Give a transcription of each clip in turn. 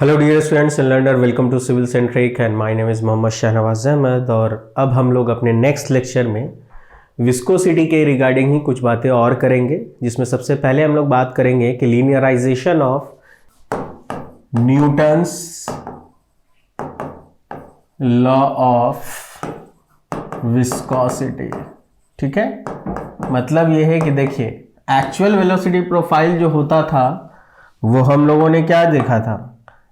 Hello dear students and learner, welcome to civil centric and my name is Mohammad Shahnawaz Ahmad. और अब हम लोग अपने नेक्स्ट लेक्चर में विस्कोसिटी के रिगार्डिंग ही कुछ बातें और करेंगे, जिसमें सबसे पहले हम लोग बात करेंगे कि linearization of Newton's law of viscosity. ठीक है, मतलब ये है कि देखिए एक्चुअल वेलोसिटी प्रोफाइल जो होता था वो हम लोगों ने क्या देखा था।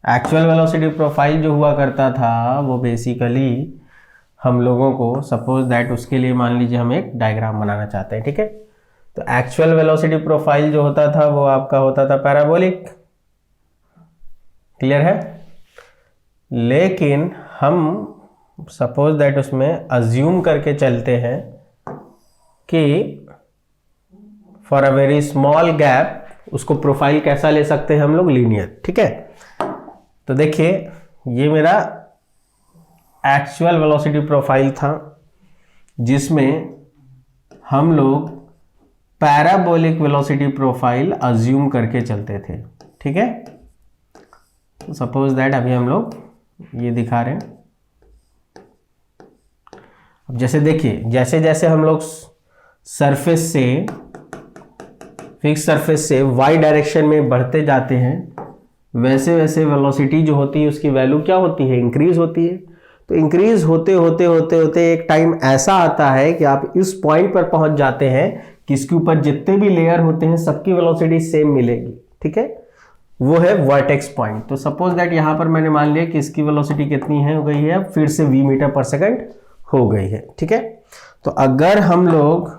एक्चुअल वेलोसिटी प्रोफाइल जो हुआ करता था वो बेसिकली हम लोगों को, सपोज दैट उसके लिए मान लीजिए हम एक डायग्राम बनाना चाहते हैं। ठीक है, तो एक्चुअल वेलोसिटी प्रोफाइल जो होता था वो आपका होता था पैराबोलिक। क्लियर है, लेकिन हम सपोज दैट उसमें अज्यूम करके चलते हैं कि for a very small gap उसको प्रोफाइल कैसा ले सकते हैं हम लोग, लीनियर। ठीक है, तो देखिए ये मेरा एक्चुअल वेलोसिटी प्रोफाइल था जिसमें हम लोग पैराबोलिक वेलोसिटी प्रोफाइल अज्यूम करके चलते थे। ठीक है, तो सपोज दैट अभी हम लोग ये दिखा रहे हैं। अब जैसे देखिए जैसे जैसे हम लोग सरफेस से, फिक्स सरफेस से वाई डायरेक्शन में बढ़ते जाते हैं, वैसे वैसे वेलोसिटी जो होती है उसकी वैल्यू क्या होती है, इंक्रीज होती है। तो इंक्रीज होते होते होते होते एक टाइम ऐसा आता है कि आप इस पॉइंट पर पहुंच जाते हैं कि इसके ऊपर जितने भी लेयर होते हैं सबकी वेलोसिटी सेम मिलेगी। ठीक है, वो है वर्टेक्स पॉइंट। तो सपोज दैट यहां पर मैंने मान लिया कि इसकी वेलोसिटी कितनी है, हो गई है फिर से v मीटर पर सेकंड हो गई है। ठीक है, तो अगर हम लोग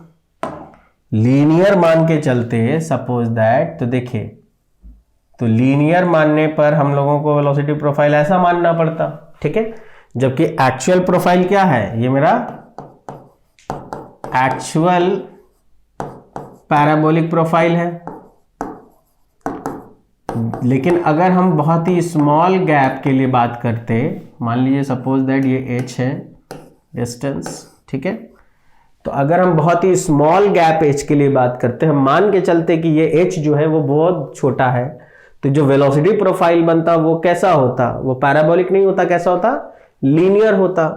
लीनियर मान के चलते हैं सपोज दैट, तो देखिए तो लीनियर मानने पर हम लोगों को वेलोसिटी प्रोफाइल ऐसा मानना पड़ता। ठीक है, जबकि एक्चुअल प्रोफाइल क्या है, ये मेरा एक्चुअल पैराबोलिक प्रोफाइल है। लेकिन अगर हम बहुत ही स्मॉल गैप के लिए बात करते, मान लीजिए सपोज दैट ये h है डिस्टेंस। ठीक है, तो अगर हम बहुत ही स्मॉल गैप h के लिए बात करते, हम मान के चलते कि ये h जो है वो बहुत छोटा है, तो जो वेलोसिटी प्रोफाइल बनता वो कैसा होता, वो पैराबोलिक नहीं होता, कैसा होता, लीनियर होता।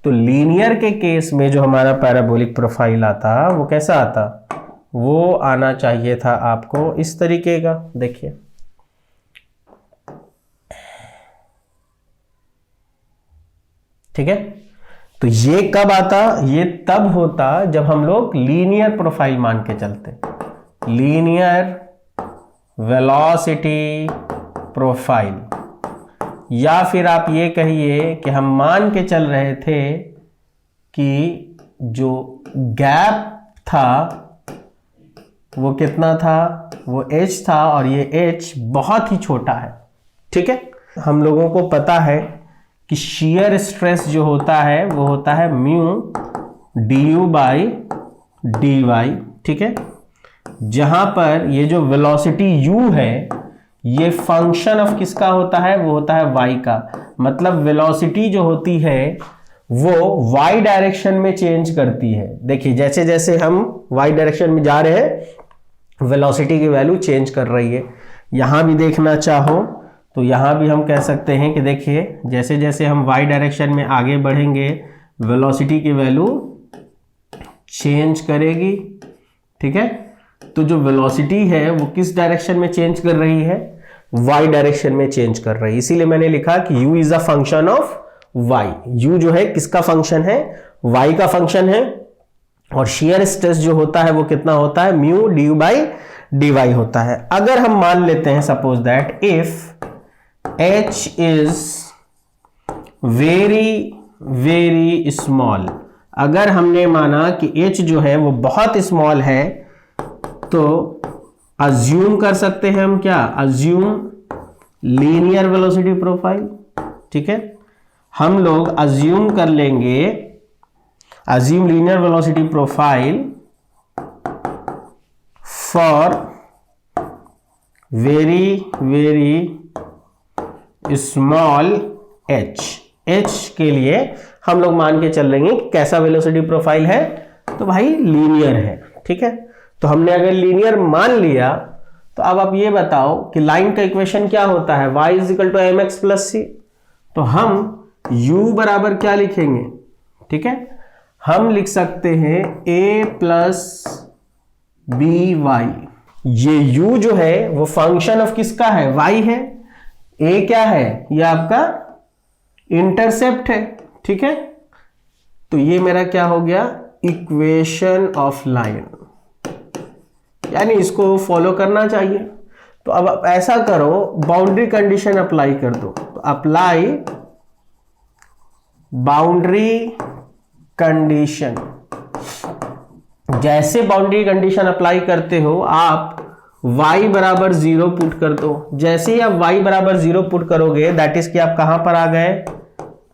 तो लीनियर के केस में जो हमारा पैराबोलिक प्रोफाइल आता वो कैसा आता, वो आना चाहिए था आपको इस तरीके का। देखिए ठीक है, तो ये कब आता, ये तब होता जब हम लोग लीनियर प्रोफाइल मान के चलते, लीनियर वेलोसिटी प्रोफाइल। या फिर आप ये कहिए कि हम मान के चल रहे थे कि जो गैप था वो कितना था, वो h था और ये h बहुत ही छोटा है। ठीक है, हम लोगों को पता है कि शियर स्ट्रेस जो होता है वो होता है म्यू du बाई dy। ठीक है, जहां पर ये जो वेलोसिटी u है ये फंक्शन ऑफ किसका होता है, वो होता है y का। मतलब वेलोसिटी जो होती है वो y डायरेक्शन में चेंज करती है। देखिए जैसे जैसे हम y डायरेक्शन में जा रहे हैं वेलोसिटी की वैल्यू चेंज कर रही है। यहां भी देखना चाहो तो यहां भी हम कह सकते हैं कि देखिए जैसे जैसे हम y डायरेक्शन में आगे बढ़ेंगे वेलोसिटी की वैल्यू चेंज करेगी। ठीक है, तो जो वेलोसिटी है वो किस डायरेक्शन में चेंज कर रही है, y डायरेक्शन में चेंज कर रही है। इसीलिए मैंने लिखा कि u is a function of y। u जो है किसका फंक्शन है, y का फंक्शन है। और शियर स्ट्रेस जो होता है वो कितना होता है, म्यू du बाई dy होता है। अगर हम मान लेते हैं suppose that if h is very very small, अगर हमने माना कि h जो है वो बहुत स्मॉल है, तो अज्यूम कर सकते हैं हम क्या, अज्यूम लीनियर वेलोसिटी प्रोफाइल। ठीक है, हम लोग अज्यूम कर लेंगे, assume linear velocity profile for very very small h के लिए हम लोग मान के चल लेंगे कि कैसा वेलोसिटी प्रोफाइल है, तो भाई लीनियर है। ठीक है, तो हमने अगर लीनियर मान लिया तो अब आप ये बताओ कि लाइन का इक्वेशन क्या होता है, y is equal to m x plus c. तो हम u बराबर क्या लिखेंगे, ठीक है, हम लिख सकते हैं a प्लस बी वाई। ये u जो है वो फंक्शन ऑफ किसका है, y है। a क्या है, ये आपका इंटरसेप्ट है, ठीक है। तो ये मेरा क्या हो गया, इक्वेशन ऑफ लाइन, यानी इसको फॉलो करना चाहिए। तो अब आप ऐसा करो, बाउंड्री कंडीशन अप्लाई कर दो। तो अप्लाई बाउंड्री कंडीशन। जैसे बाउंड्री कंडीशन अप्लाई करते हो आप y बराबर 0 पुट कर दो। जैसे ही आप y बराबर 0 पुट करोगे, दैट इज कि आप कहां पर आ गए,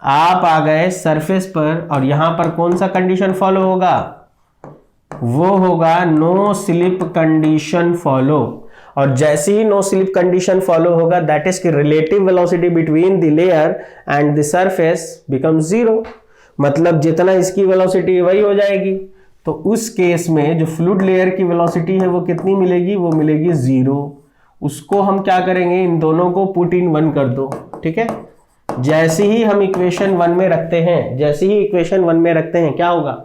आप आ गए सरफेस पर। और यहां पर कौन सा कंडीशन फॉलो होगा, वो होगा नो स्लिप कंडीशन फॉलो। और जैसे ही नो स्लिप कंडीशन फॉलो होगा, दैट इज कि relative velocity between the layer and the surface become 0। मतलब जितना इसकी वेलोसिटी वही हो जाएगी। तो उस केस में जो फ्लूइड लेयर की वेलोसिटी है वो कितनी मिलेगी, वो मिलेगी 0। उसको हम क्या करेंगे, इन दोनों को पुट इन 1 कर दो, ठीक है। जैसे ही हम इक्वेशन 1 में रखते हैं, जैसे ही इक्वेशन 1 में रखते हैं, क्या होगा,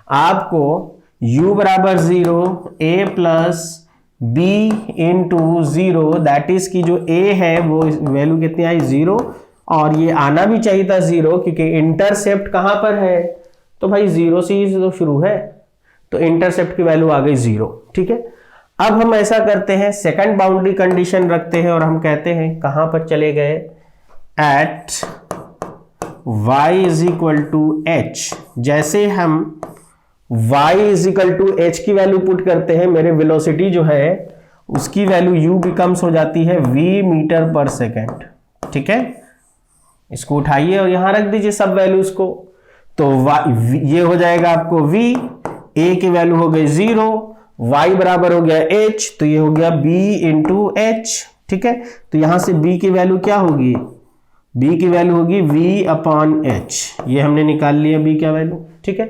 आपको u बराबर 0 a plus B into 0, that is की जो a है वो वैल्यू कितनी आई, 0। और ये आना भी चाहिए था 0, क्योंकि इंटरसेप्ट कहां पर है, तो भाई 0 से ही तो शुरू है, तो इंटरसेप्ट की वैल्यू आ गई 0, ठीक है। अब हम ऐसा करते हैं, सेकंड बाउंड्री कंडीशन रखते हैं और हम कहते हैं कहां पर चले गए, at y is equal to H. जैसे हम y is equal to H की वैल्यू पुट करते हैं, मेरे वेलोसिटी जो है उसकी वैल्यू u बिकम्स हो जाती है v मीटर पर सेकेंड, ठीक है। इसको उठाइए और यहां रख दीजिए सब वैल्यूज को। तो ये हो जाएगा आपको v, a की वैल्यू हो गई 0, y बराबर हो गया h, तो ये हो गया b इंटू एच, ठीक है। तो यहां से b की वैल्यू क्या होगी, b की वैल्यू होगी v अपॉन एच। ये हमने निकाल लिया b का वैल्यू, ठीक है।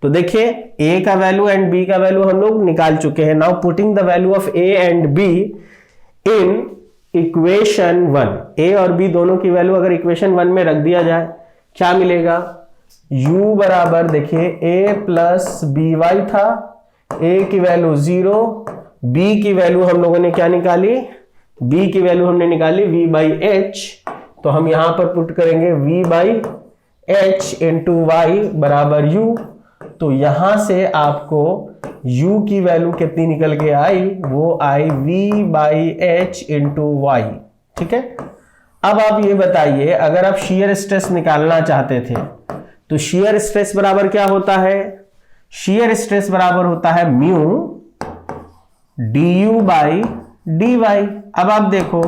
तो देखिए a का वैल्यू एंड b का वैल्यू हम लोग निकाल चुके हैं। Now putting the value of a and b in equation 1, a और b दोनों की वैल्यू अगर इक्वेशन 1 में रख दिया जाए, क्या मिलेगा, u बराबर देखिए a प्लस बी वाई था, a की वैल्यू 0, b की वैल्यू हम लोगों ने क्या निकाली, b की वैल्यू हमने निकाली v बाई एच। तो हम यहां पर पुट करेंगे v by H into Y बराबर u। तो यहां से आपको u की वैल्यू कितनी निकल के आई, वो आई v by H into Y, ठीक है। अब आप ये बताइए, अगर आप shear स्ट्रेस निकालना चाहते थे तो shear स्ट्रेस बराबर क्या होता है, shear स्ट्रेस बराबर होता है म्यू du बाई dy। अब आप देखो,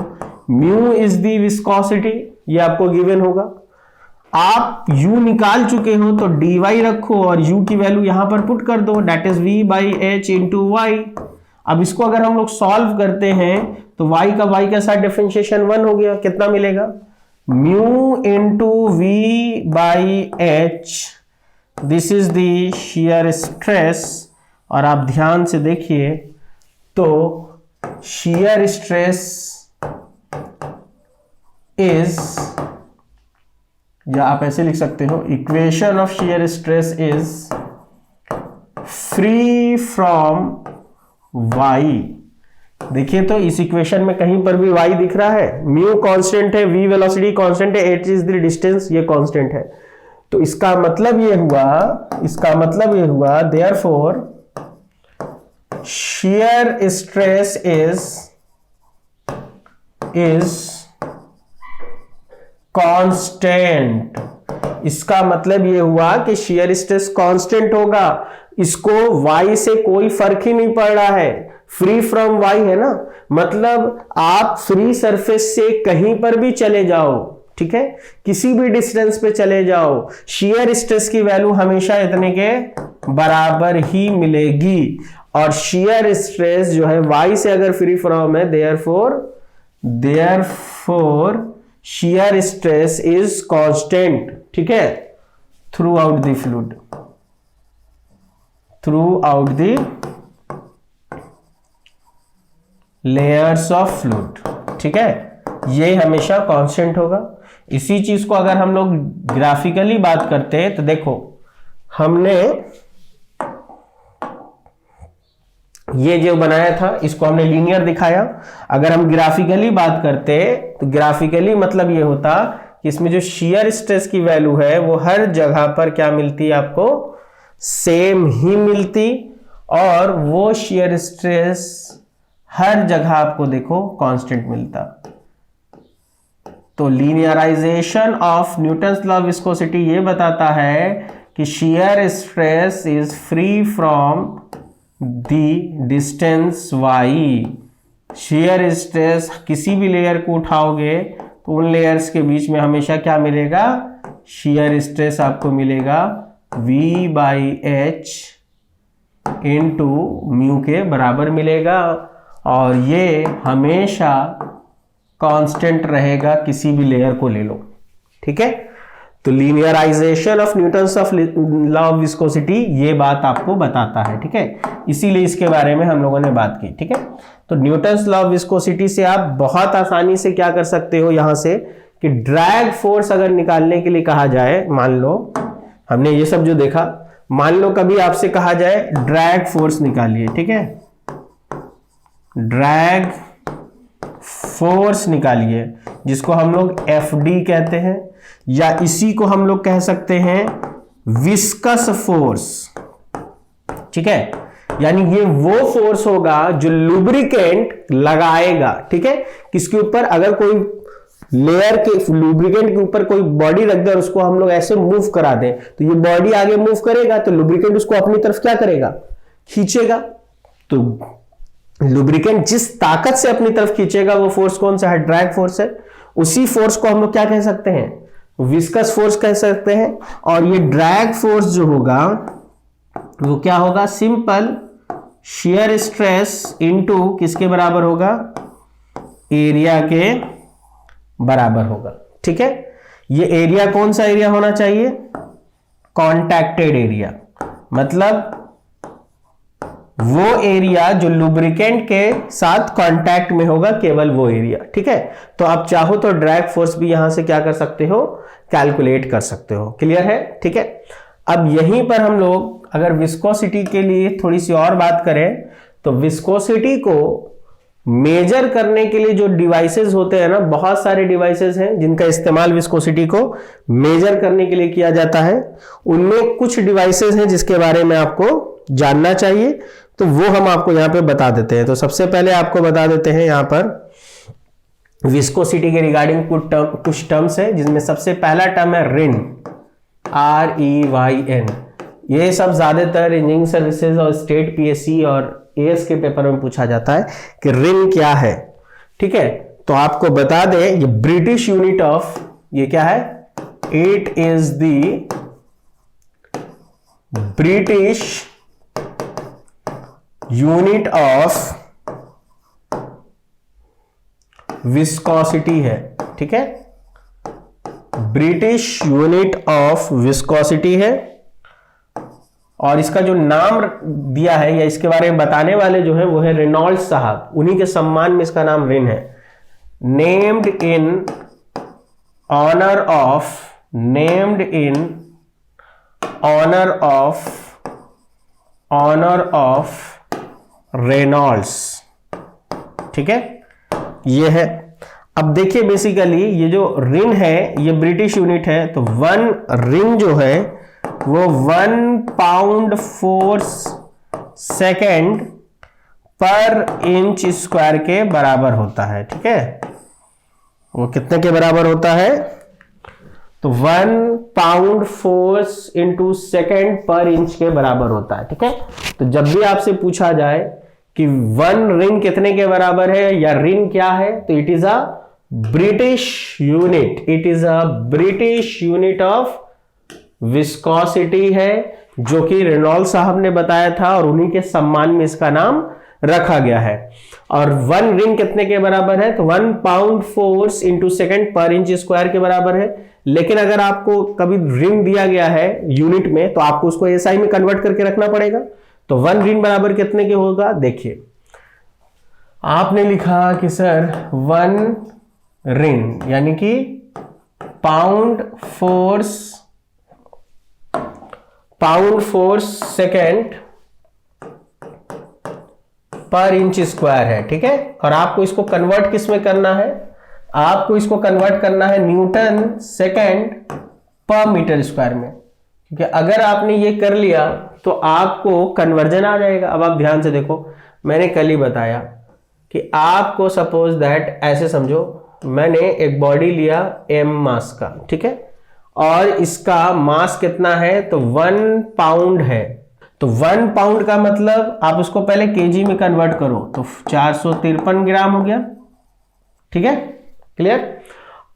म्यू इज दी विस्कोसिटी, ये आपको गिवन होगा। आप u निकाल चुके हो तो dy रखो और u की वैल्यू यहां पर पुट कर दो, that is v by H into Y. अब इसको अगर हम लोग सॉल्व करते हैं तो y का साथ डिफरेंशिएशन 1 हो गया, कितना मिलेगा, mu into V by H, this is the shear stress. और आप ध्यान से देखिए तो shear स्ट्रेस इज, या आप ऐसे लिख सकते हो, equation of shear stress is free from y। देखिए तो इस इक्वेशन में कहीं पर भी y दिख रहा है, म्यू कांस्टेंट है, v वेलोसिटी कांस्टेंट है, h इज द डिस्टेंस, ये कांस्टेंट है। तो इसका मतलब ये हुआ therefore shear stress is constant. इसका मतलब ये हुआ कि shear स्ट्रेस कांस्टेंट होगा, इसको y से कोई फर्क ही नहीं पड़ रहा है, फ्री फ्रॉम y है ना, मतलब आप फ्री सरफेस से कहीं पर भी चले जाओ, ठीक है, किसी भी डिस्टेंस पे चले जाओ, shear स्ट्रेस की वैल्यू हमेशा इतने के बराबर ही मिलेगी। और shear स्ट्रेस जो है y से अगर फ्री फ्रॉम है, therefore shear stress is constant, ठीक है, through out the fluid, through out the layers of fluid, ठीक है, ये हमेशा कांस्टेंट होगा। इसी चीज को अगर हम लोग ग्राफिकली बात करते हैं तो देखो हमने ये जो बनाया था इसको हमने लीनियर दिखाया। अगर हम ग्राफिकली बात करते तो ग्राफिकली मतलब ये होता कि इसमें जो शियर स्ट्रेस की वैल्यू है वो हर जगह पर क्या मिलती है आपको, सेम ही मिलती, और वो शियर स्ट्रेस हर जगह आपको देखो कांस्टेंट मिलता। तो linearization of Newton's law of viscosity ये बताता है कि shear stress is free from the distance y। Shear stress किसी भी लेयर को उठाओगे तो उन लेयर्स के बीच में हमेशा क्या मिलेगा, शियर स्ट्रेस आपको मिलेगा V/h इंटू म्यू के बराबर मिलेगा, और ये हमेशा कांस्टेंट रहेगा किसी भी लेयर को ले लो, ठीक है। तो linearization of Newton's of law of viscosity ये बात आपको बताता है, ठीक है, इसीलिए इसके बारे में हम लोगों ने बात की, ठीक है। तो न्यूटन्स लॉ ऑफ विस्कोसिटी से आप बहुत आसानी से क्या कर सकते हो यहां से कि ड्रैग फोर्स अगर निकालने के लिए कहा जाए, मान लो हमने ये सब जो देखा, मान लो कभी आपसे कहा जाए ड्रैग फोर्स निकालिए, ठीक है, ड्रैग फोर्स निकालिए, जिसको हम लोग एफडी कहते हैं, या इसी को हम लोग कह सकते हैं विस्कस फोर्स, ठीक है। यानी ये वो फोर्स होगा जो लुब्रिकेंट लगाएगा, ठीक है, किसके ऊपर, अगर कोई लेयर के लुब्रिकेंट के ऊपर कोई बॉडी रख दे और उसको हम लोग ऐसे मूव करा दें तो ये बॉडी आगे मूव करेगा, तो लुब्रिकेंट उसको अपनी तरफ क्या करेगा, खींचेगा। तो लुब्रिकेंट जिस ताकत से अपनी तरफ खींचेगा वो फोर्स कौन सा है, ड्रैग फोर्स है। उसी फोर्स को हम लोग क्या कह सकते हैं, विस्कस फोर्स कह सकते हैं। और ये ड्रैग फोर्स जो होगा वो क्या होगा, सिंपल शियर स्ट्रेस इनटू किसके बराबर होगा, एरिया के बराबर होगा, ठीक है। ये एरिया कौन सा एरिया होना चाहिए, कॉन्टैक्टेड एरिया, मतलब वो एरिया जो लुब्रिकेंट के साथ कांटेक्ट में होगा, केवल वो एरिया, ठीक है। तो आप चाहो तो ड्रैग फोर्स भी यहां से क्या कर सकते हो, कैलकुलेट कर सकते हो। क्लियर है, ठीक है। अब यहीं पर हम लोग अगर विस्कोसिटी के लिए थोड़ी सी और बात करें तो विस्कोसिटी को मेजर करने के लिए जो डिवाइसेस होते हैं ना, बहुत सारे डिवाइसेस हैं जिनका इस्तेमाल विस्कोसिटी को मेजर करने के लिए किया जाता है। उनमें कुछ डिवाइसेस हैं जिसके बारे में आपको जानना चाहिए, तो वो हम आपको यहां पे बता देते हैं। तो सबसे पहले आपको बता देते हैं यहां पर विस्कोसिटी के रिगार्डिंग कुछ टर्म्स है, जिसमें सबसे पहला टर्म है रिन, REYN। ये सब ज्यादातर इंजीनियरिंग सर्विसेज और स्टेट PSC और AS के पेपर में पूछा जाता है कि रिन क्या है, ठीक है। तो आपको बता दें ये ब्रिटिश यूनिट ऑफ, ये क्या है, it is the British unit of viscosity है, ठीक है, ब्रिटिश यूनिट ऑफ विस्कोसिटी है। और इसका जो नाम दिया है या इसके बारे में बताने वाले जो है वो है रेनॉल्ड्स साहब, उन्हीं के सम्मान में इसका नाम रिन है। Named in honour of Reynolds, ठीक है, ये है। अब देखिए बेसिकली ये जो रिन है ये ब्रिटिश यूनिट है, तो 1 रिन जो है वो 1 पाउंड फोर्स सेकेंड पर इंच स्क्वायर के बराबर होता है, ठीक है। वो कितने के बराबर होता है, तो 1 पाउंड फोर्स इंटू सेकेंड पर इंच के बराबर होता है, ठीक है। तो जब भी आपसे पूछा जाए कि 1 रिन कितने के बराबर है या रिन क्या है, तो it is a British unit, it is a British unit of viscosity है, जो कि रेनॉल्ड्स साहब ने बताया था और उन्हीं के सम्मान में इसका नाम रखा गया है। और 1 रिन कितने के बराबर है, तो 1 पाउंड फोर्स इंटू सेकेंड पर इंच स्क्वायर के बराबर है। लेकिन अगर आपको कभी रिन दिया गया है यूनिट में तो आपको उसको SI में कन्वर्ट करके रखना पड़ेगा। तो 1 रिन बराबर कितने के होगा, देखिए आपने लिखा कि सर 1 रिन यानी कि पाउंड फोर्स सेकेंड पर इंच स्क्वायर है, ठीक है। और आपको इसको कन्वर्ट किस में करना है, आपको इसको कन्वर्ट करना है Newton second per metre square में, क्योंकि अगर आपने ये कर लिया तो आपको कन्वर्जन आ जाएगा। अब आप ध्यान से देखो, मैंने कल ही बताया कि आपको सपोज दैट ऐसे समझो, मैंने एक बॉडी लिया m मास का, ठीक है, और इसका मास कितना है तो 1 पाउंड है। तो 1 पाउंड का मतलब आप उसको पहले केजी में कन्वर्ट करो तो 453 ग्राम हो गया, ठीक है, क्लियर।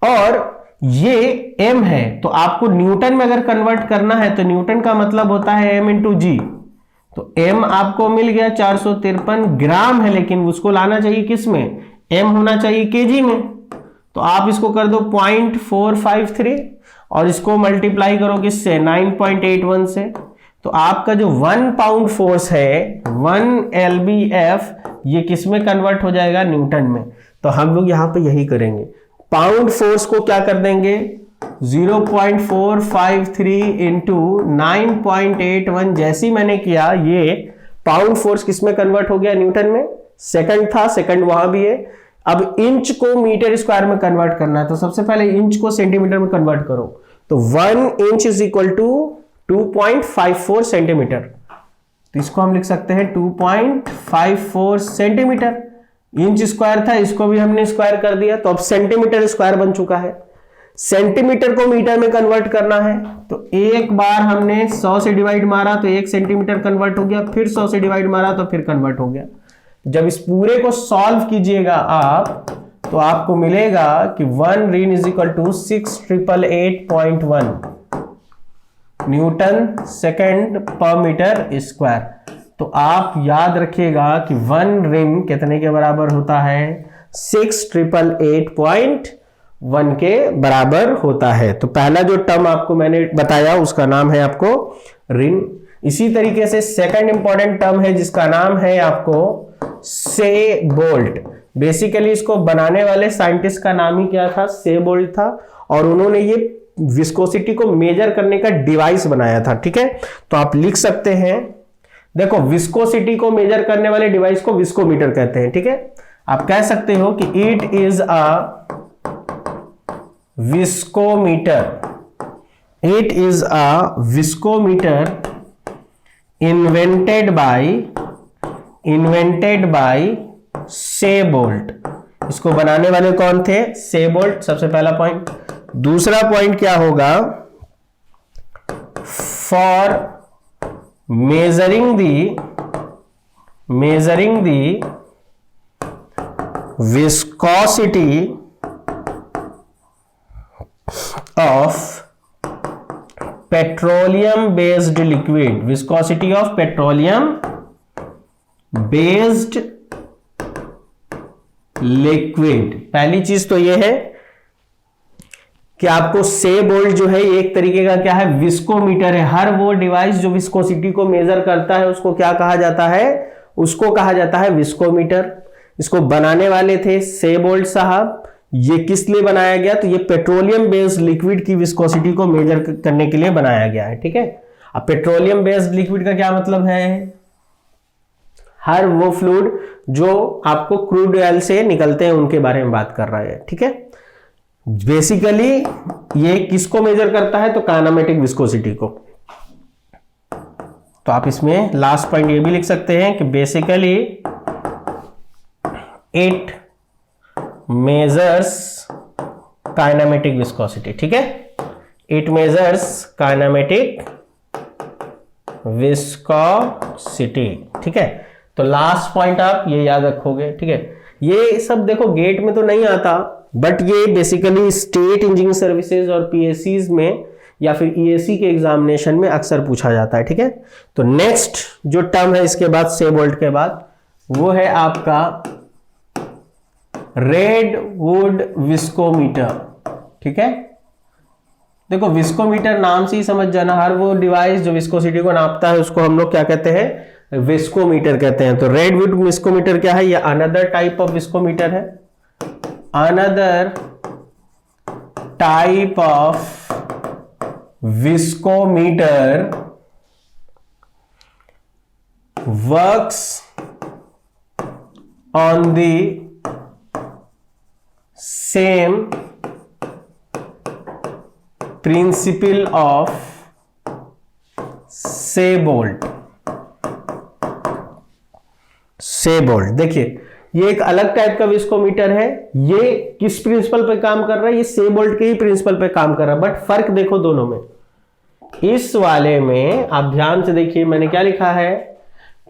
और ये m है तो आपको न्यूटन में अगर कन्वर्ट करना है तो न्यूटन का मतलब होता है m इंटू जी। तो m आपको मिल गया 453 ग्राम है, लेकिन उसको लाना चाहिए किस में, m होना चाहिए केजी में। तो आप इसको कर दो 0.453 और इसको मल्टीप्लाई करो किससे, 9.81 से। तो आपका जो 1 पाउंड फोर्स है 1 lbf ये किस में कन्वर्ट हो जाएगा, न्यूटन में। तो हम लोग यहां पे यही करेंगे, पाउंड फोर्स को क्या कर देंगे 0.453 इंटू 9.81, जैसी मैंने किया ये पाउंड फोर्स किस में कन्वर्ट हो गया, न्यूटन में। सेकंड था, सेकंड वहां भी है। अब इंच को मीटर स्क्वायर में कन्वर्ट करना है तो सबसे पहले इंच को सेंटीमीटर में कन्वर्ट करो। तो 1 inch is equal to 2.54 centimetre. तो इसको हम लिख सकते हैं 2.54 सेंटीमीटर। इंच स्क्वायर था, इसको भी हमने स्क्वायर कर दिया तो अब सेंटीमीटर स्क्वायर बन चुका है। सेंटीमीटर को मीटर में कन्वर्ट करना है तो एक बार हमने 100 से डिवाइड मारा तो 1 सेंटीमीटर कन्वर्ट हो गया, फिर 100 से डिवाइड मारा तो फिर कन्वर्ट हो गया। जब इस पूरे को सॉल्व कीजिएगा आप तो आपको मिलेगा कि 1 रिन is equal to 6888.1 newton second per metre square. तो आप याद रखिएगा कि 1 रिन कितने के बराबर होता है, 6888.1 के बराबर होता है। तो पहला जो टर्म आपको मैंने बताया उसका नाम है आपको रिन। इसी तरीके से सेकंड इंपॉर्टेंट टर्म है जिसका नाम है आपको सेबोल्ट। बेसिकली इसको बनाने वाले साइंटिस्ट का नाम ही क्या था, सेबोल्ट था, और उन्होंने ये विस्कोसिटी को मेजर करने का डिवाइस बनाया था, ठीक है। तो आप लिख सकते हैं, देखो विस्कोसिटी को मेजर करने वाले डिवाइस को विस्कोमीटर कहते हैं, ठीक है। आप कह सकते हो कि it is a viscometer, it is a viscometer invented by सेबोल्ट। इसको बनाने वाले कौन थे, सेबोल्ट, सबसे पहला पॉइंट। दूसरा पॉइंट क्या होगा, for measuring the viscosity of petroleum based liquid, viscosity of petroleum based liquid। पहली चीज तो यह है कि आपको सेबोल्ट जो है एक तरीके का क्या है, विस्कोमीटर है। हर वो डिवाइस जो विस्कोसिटी को मेजर करता है उसको क्या कहा जाता है, उसको कहा जाता है विस्कोमीटर। इसको बनाने वाले थे सेबोल्ट साहब। ये किस लिए बनाया गया, तो ये पेट्रोलियम बेस्ड लिक्विड की विस्कोसिटी को मेजर करने के लिए बनाया गया है, ठीक है। अब पेट्रोलियम बेस्ड लिक्विड का क्या मतलब है, हर वो फ्लूइड जो आपको क्रूड ऑयल से निकलते हैं उनके बारे में बात कर रहा है, ठीक है। बेसिकली ये किसको मेजर करता है, तो काइनेमेटिक विस्कोसिटी को। तो आप इसमें लास्ट पॉइंट ये भी लिख सकते हैं कि basically it measures kinematic viscosity, ठीक है। इट मेजर्स काइनेमेटिक विस्कोसिटी, ठीक है। तो लास्ट पॉइंट आप ये याद रखोगे, ठीक है। ये सब देखो गेट में तो नहीं आता, बट ये बेसिकली स्टेट इंजीनियरिंग सर्विसेज और पीएससीज में या फिर ईएसी के एग्जामिनेशन में अक्सर पूछा जाता है, ठीक है। तो नेक्स्ट जो टर्म है इसके बाद सेबोल्ट के बाद वो है आपका रेडवुड विस्कोमीटर, ठीक है। देखो विस्कोमीटर नाम से ही समझ जाना, हर वो डिवाइस जो विस्कोसिटी को नापता है उसको हम लोग क्या कहते हैं, विस्कोमीटर कहते हैं। तो रेडवुड विस्कोमीटर क्या है? ये अनदर टाइप ऑफ विस्कोमीटर है। Another type of viscometer works on the same principle of सेबोल्ट। सेबोल्ट देखिए, ये एक अलग टाइप का विस्कोमीटर है। ये किस प्रिंसिपल पे काम कर रहा है? ये सेबोल्ट के ही प्रिंसिपल पे काम कर रहा है, बट फर्क देखो दोनों में। इस वाले में आप ध्यान से देखिए, मैंने क्या लिखा है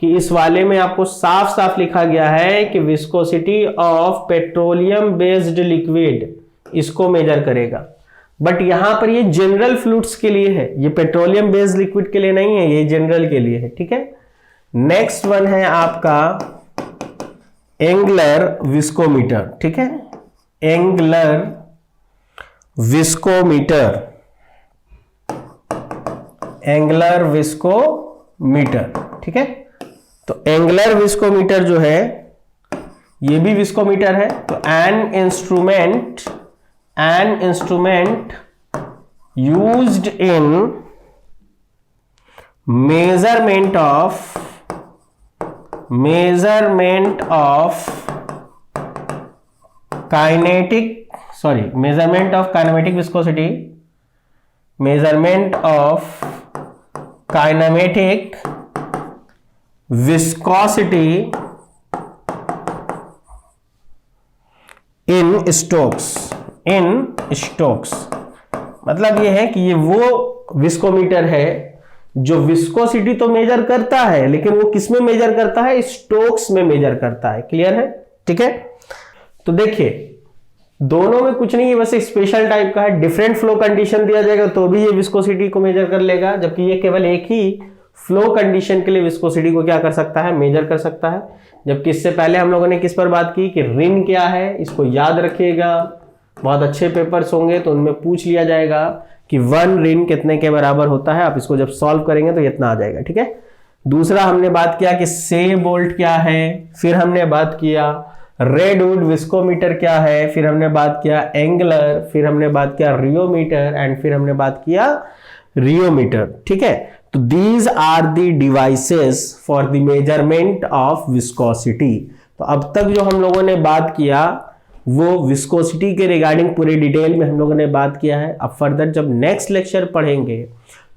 कि इस वाले में आपको साफ साफ लिखा गया है कि viscosity of petroleum based liquid इसको मेजर करेगा। बट यहां पर ये जनरल फ्लूइड्स के लिए है, ये पेट्रोलियम बेस्ड लिक्विड के लिए नहीं है, ये जनरल के लिए है। ठीक है, नेक्स्ट वन है आपका एंगलर विस्कोमीटर। ठीक है, एंगलर विस्कोमीटर, एंगलर विस्कोमीटर। ठीक है, तो एंगलर विस्कोमीटर जो है ये भी विस्कोमीटर है। तो an instrument used in measurement of kinetic viscosity, measurement of kinematic viscosity in Stokes. मतलब ये है कि ये वो विस्कोमीटर है जो विस्कोसिटी तो मेजर करता है, लेकिन वो किस में मेजर करता है? स्टोक्स में मेजर करता है। क्लियर है? ठीक है, तो देखिए दोनों में कुछ नहीं है, बस एक स्पेशल टाइप का है। डिफरेंट फ्लो कंडीशन दिया जाएगा तो भी ये विस्कोसिटी को मेजर कर लेगा, जबकि ये केवल एक ही फ्लो कंडीशन के लिए विस्कोसिटी को क्या कर सकता है? मेजर कर सकता है। जबकि इससे पहले हम लोगों ने किस पर बात की कि रिन क्या है, इसको याद रखिएगा। बहुत अच्छे पेपर्स होंगे तो उनमें पूछ लिया जाएगा कि 1 रिन कितने के बराबर होता है। आप इसको जब सॉल्व करेंगे तो इतना आ जाएगा। ठीक है, दूसरा हमने बात किया कि सेबोल्ट क्या है, फिर हमने बात किया रेडवुड विस्कोमीटर क्या है, फिर हमने बात किया एंगलर, फिर हमने बात किया रियोमीटर एंड फिर हमने बात किया रियोमीटर। ठीक है, तो these are the devices for the measurement of viscosity. तो अब तक जो हम लोगों ने बात किया वो विस्कोसिटी के रिगार्डिंग पूरे डिटेल में हम लोगों ने बात किया है। अब फर्दर जब नेक्स्ट लेक्चर पढ़ेंगे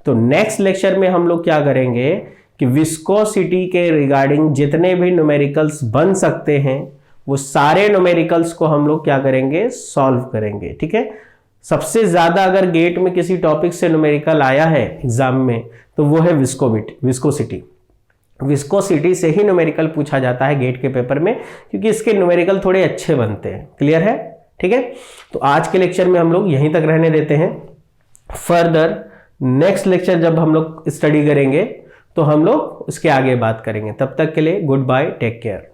तो नेक्स्ट लेक्चर में हम लोग क्या करेंगे कि विस्कोसिटी के रिगार्डिंग जितने भी न्यूमेरिकल्स बन सकते हैं वो सारे न्यूमेरिकल्स को हम लोग क्या करेंगे? सॉल्व करेंगे। ठीक है, सबसे ज्यादा अगर गेट में किसी टॉपिक से न्यूमेरिकल आया है एग्जाम में तो वो है विस्कोसिटी। विस्कोसिटी से ही न्यूमेरिकल पूछा जाता है गेट के पेपर में, क्योंकि इसके न्यूमेरिकल थोड़े अच्छे बनते हैं। क्लियर है? ठीक है, तो आज के लेक्चर में हम लोग यहीं तक रहने देते हैं। फर्दर नेक्स्ट लेक्चर जब हम लोग स्टडी करेंगे तो हम लोग उसके आगे बात करेंगे। तब तक के लिए गुड बाय, टेक केयर।